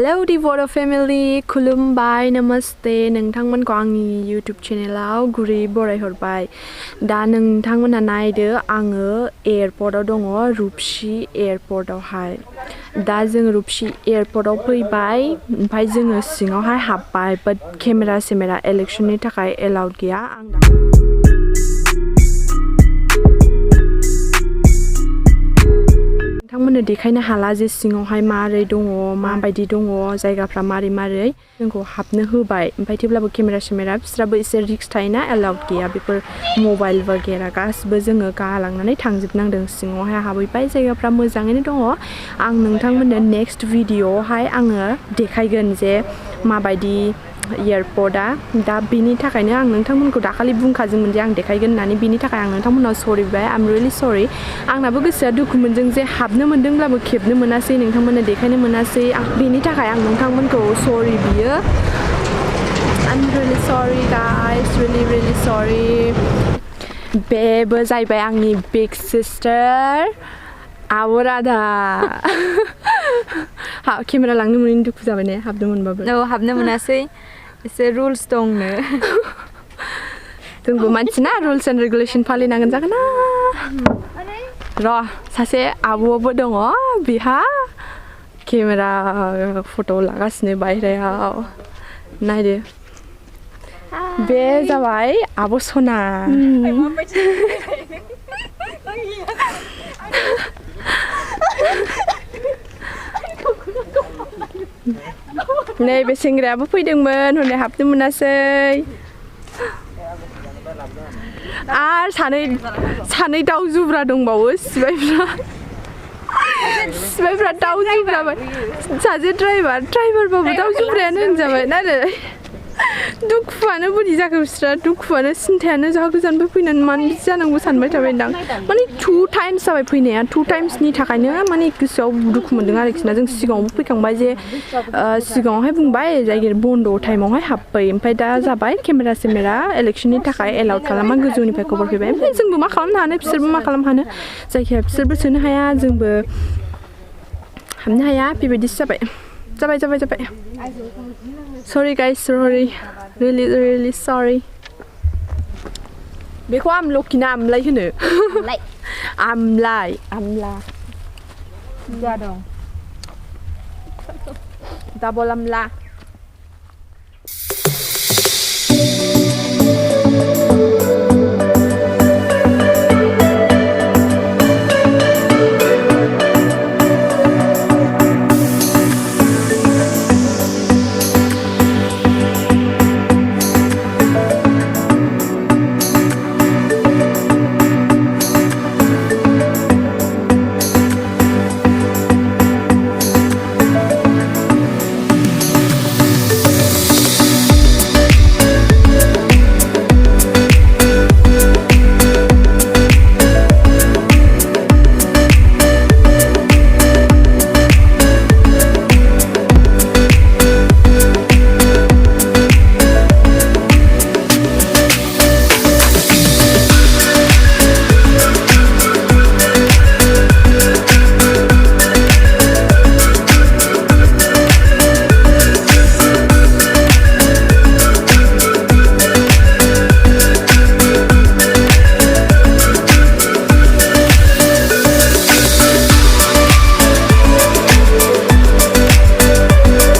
Hello Devoto Family คุลุมบายนามัสเตनोंथांमोनखौ आंनि YouTube चेनेलाव गुरै बरायहरबाय दा नोंथांमोना नायदो आङो एयारपर्टआव दङ रुपसि एयारपर्टआवहाय दा जों रुपसि एयारपर्टआव फैबाय ओमफ्राय जोङो सिङावहाय हाबबाय बाट केमेरा इलेक्शननि थाखाय एलाउड गैया आं दा नोंथांमोननो देखायनो हाला जे सिङावहाय मारै दङ माबायदि दङ जायगाफ्रा मारै जोंखौ हाबनो होबाय ओमफ्राय थेवब्लाबो केमेरा बिस्राबो एसे रिक्स थायोना एलाउड गैया बेफोर मबाइल वगैरा गासिबो जोङो गालांनानै थांजोबनांदों सिङावहाय हाबहैबाय जायगाफ्रा मोजाङैनो दङ आं नोंथांमोननो नेक्स्ट भिडिअआवहाय आङो देखायगोन जे माबायदि एयारपर्टआ दा बेनि थाखायनो आं नोंथांमोनखौ दाखालि बुंखादोंमोन जे आं देखायगोन होननानै बेनि थाखाय आं नोंथांमोननाव सरि बिबाय आइ एम रियेलि सरि आंनाबो गोसोआ दुखु मोनदों जे हाबनो मोनदोंब्लाबो खेबनो मोनासै नोंथांमोननो देखायनो मोनासै बेनि थाखाय आं नोंथांमोनखौ सरि बियो आइ एम रियेलि सरि गाइस रियेलि सरि बेबो जाहैबाय आंनि बिग सिस्टार आब' राधा केमेरा लांनो मोनैनि दुखु जाबाय ने हाबनो मोनबाबो औ हाबनो मोनासै एसे रुल्स दंनो जोंबो मानसिना रुल्स एन्ड रेगुलेसन फालिनांगोन जागोन ना र' सासे आब'बो दङ बिहा केमेरा फट' लागासिनो बायह्रायाव नायदो बे जाबाय आब' सना नैबे सेंग्रायाबो फैदोंमोन हनै हाबनो मोनासै आरो सानै दाउ जुब्रा दंबावो सिबायफ्रा दाउ जुब्राबाय सासे ड्राइभारबाबो दाउ जुब्रायानो होनजाबाय आरो दुखुआनो बोरै जाखो बिस्रा दुखुआनो सिन्थायानो जा गोजाननिफ्राय फैनानै मानो बिदि जानांगौ सानबाय थाबायदां माने 2 टाइम्स जाबाय फैनाया 2 टाइम्सनि थाखायनो माने गोसोआव दुखु मोनदों आरोखि ना जों सिगाङावबो फैखांबाय जे सिगाङावहाय बुंबाय जायगाया बन्द' टाइमावहाय हाबबाय ओमफ्राय दा जाबाय केमेरा इलेक्शननि थाखाय एलाउड खालामा गोजौनिफ्राय खबर फैबाय ओमफ्राय जोंबो मा खालामनो हानो बिसोरबो मा खालामनो हानो जायखिया बिसोरबो सोनो हाया जोंबो हाबनो हाया बेबायदिसो जाबाय Sorry guys, sorry. Really sorry. बेखौ आमलखि ना आमलाय होनो? आमला. बुरजा दं. Double आमला.